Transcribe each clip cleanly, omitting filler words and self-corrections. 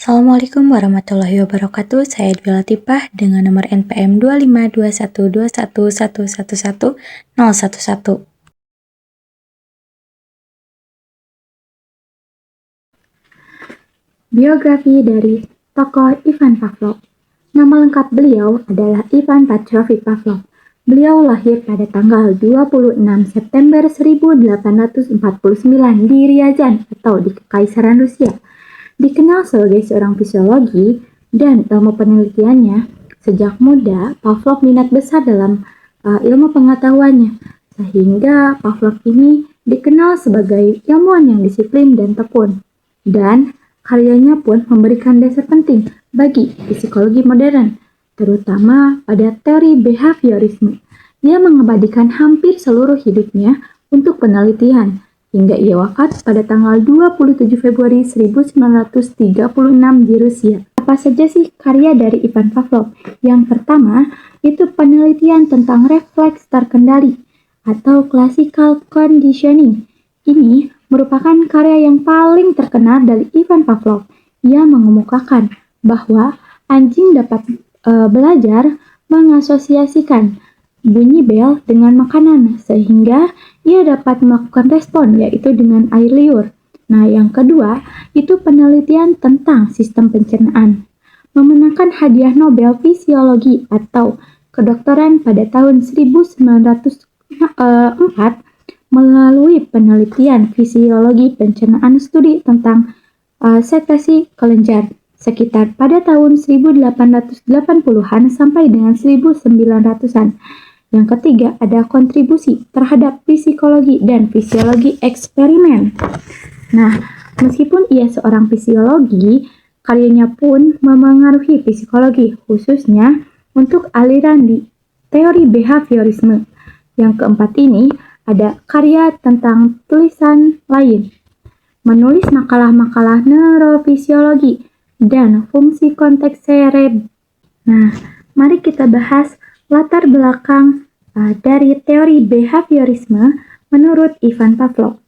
Assalamualaikum warahmatullahi wabarakatuh. Saya Dwi Latifah dengan nomor NPM 25212111111. Biografi dari tokoh Ivan Pavlov. Nama lengkap beliau adalah Ivan Petrovich Pavlov. Beliau lahir pada tanggal 26 September 1849 di Ryazan atau di Kekaisaran Rusia. Dikenal sebagai seorang fisiologi dan ilmu penelitiannya, sejak muda Pavlov minat besar dalam ilmu pengetahuannya, sehingga Pavlov ini dikenal sebagai ilmuwan yang disiplin dan tekun. Dan karyanya pun memberikan dasar penting bagi psikologi modern, terutama pada teori behaviorisme. Dia mengabadikan hampir seluruh hidupnya untuk penelitian, hingga ia wafat pada tanggal 27 Februari 1936 di Rusia. Apa saja sih karya dari Ivan Pavlov? Yang pertama, itu penelitian tentang refleks terkendali atau classical conditioning. Ini merupakan karya yang paling terkenal dari Ivan Pavlov. Ia mengemukakan bahwa anjing dapat belajar mengasosiasikan bunyi bel dengan makanan, sehingga ia dapat melakukan respon, yaitu dengan air liur. Nah, yang kedua, itu penelitian tentang sistem pencernaan. Memenangkan hadiah Nobel Fisiologi atau kedokteran pada tahun 1904 melalui penelitian fisiologi pencernaan studi tentang sekresi kelenjar sekitar pada tahun 1880-an sampai dengan 1900-an. Yang ketiga, ada kontribusi terhadap psikologi dan fisiologi eksperimen. Nah, meskipun ia seorang fisiologi, karyanya pun memengaruhi psikologi, khususnya untuk aliran di teori behaviorisme. Yang keempat ini, ada karya tentang tulisan lain, menulis makalah-makalah neurofisiologi dan fungsi konteks cerebral. Nah, mari kita bahas latar belakang dari teori behaviorisme menurut Ivan Pavlov.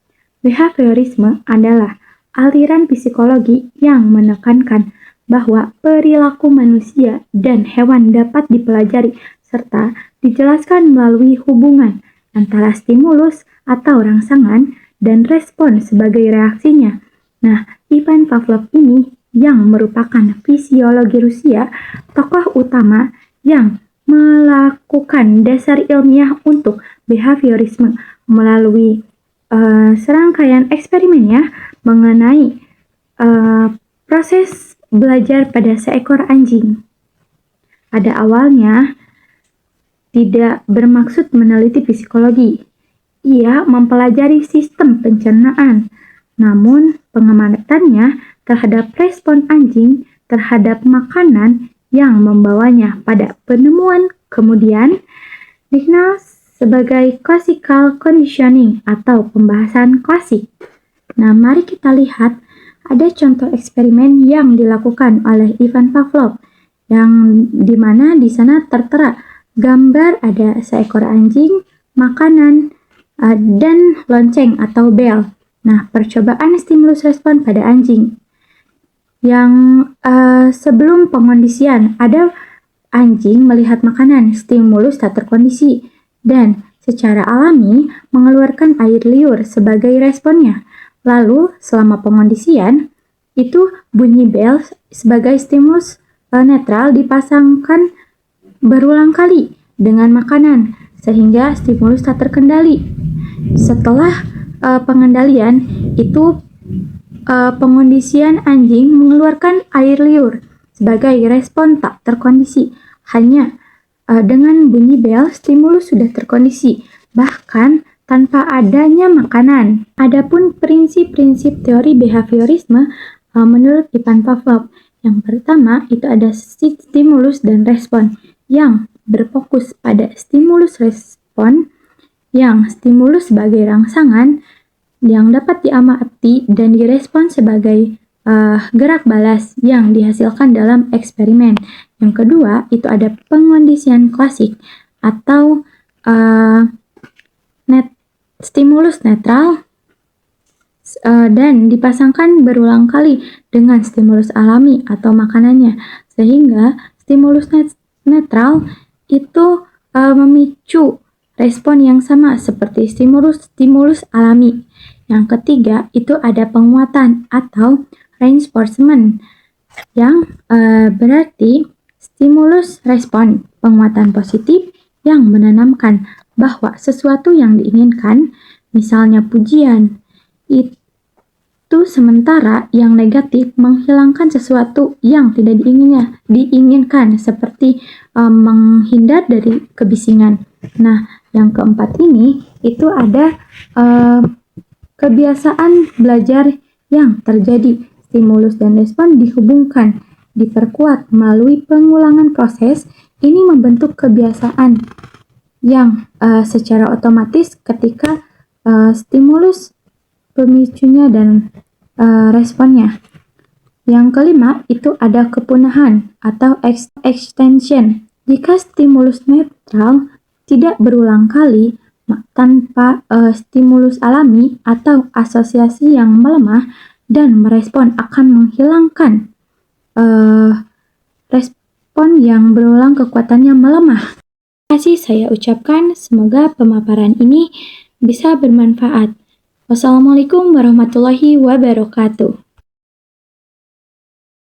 Behaviorisme adalah aliran psikologi yang menekankan bahwa perilaku manusia dan hewan dapat dipelajari serta dijelaskan melalui hubungan antara stimulus atau rangsangan dan respon sebagai reaksinya. Nah, Ivan Pavlov ini yang merupakan fisiologi Rusia, tokoh utama yang melakukan dasar ilmiah untuk behaviorisme melalui serangkaian eksperimennya mengenai proses belajar pada seekor anjing. Pada awalnya tidak bermaksud meneliti psikologi. Ia mempelajari sistem pencernaan, namun pengamatannya terhadap respon anjing terhadap makanan yang membawanya pada penemuan kemudian dikenal sebagai classical conditioning atau pembahasan klasik. Nah, mari kita lihat ada contoh eksperimen yang dilakukan oleh Ivan Pavlov, yang dimana di sana tertera gambar ada seekor anjing, makanan, dan lonceng atau bel. Nah, percobaan stimulus respon pada anjing. Yang sebelum pengondisian, ada anjing melihat makanan, stimulus tak terkondisi, dan secara alami mengeluarkan air liur sebagai responnya. Lalu, selama pengondisian, itu bunyi bel sebagai stimulus netral dipasangkan berulang kali dengan makanan, sehingga stimulus tak terkendali. Setelah pengendalian, itu pengondisian anjing mengeluarkan air liur sebagai respon tak terkondisi. Hanya dengan bunyi bel, stimulus sudah terkondisi, bahkan tanpa adanya makanan. Adapun prinsip-prinsip teori behaviorisme menurut Ivan Pavlov, yang pertama itu ada stimulus dan respon yang berfokus pada stimulus respon, yang stimulus sebagai rangsangan yang dapat diamati dan direspon sebagai gerak balas yang dihasilkan dalam eksperimen. Yang kedua itu ada pengondisian klasik atau stimulus netral dan dipasangkan berulang kali dengan stimulus alami atau makanannya, sehingga stimulus netral itu memicu respon yang sama seperti stimulus alami. Yang ketiga itu ada penguatan atau reinforcement, yang berarti stimulus respon, penguatan positif yang menanamkan bahwa sesuatu yang diinginkan, misalnya pujian, itu sementara yang negatif menghilangkan sesuatu yang tidak diinginkan seperti menghindar dari kebisingan. Nah, yang keempat ini itu ada kebiasaan belajar yang terjadi. Stimulus dan respon dihubungkan, diperkuat melalui pengulangan proses. Ini membentuk kebiasaan yang secara otomatis ketika stimulus, pemicunya, dan responnya. Yang kelima itu ada kepunahan atau extension. Jika stimulus netral tidak berulang kali tanpa stimulus alami atau asosiasi yang melemah dan merespon akan menghilangkan respon yang berulang kekuatannya melemah. Terima kasih saya ucapkan, semoga pemaparan ini bisa bermanfaat. Wassalamualaikum warahmatullahi wabarakatuh.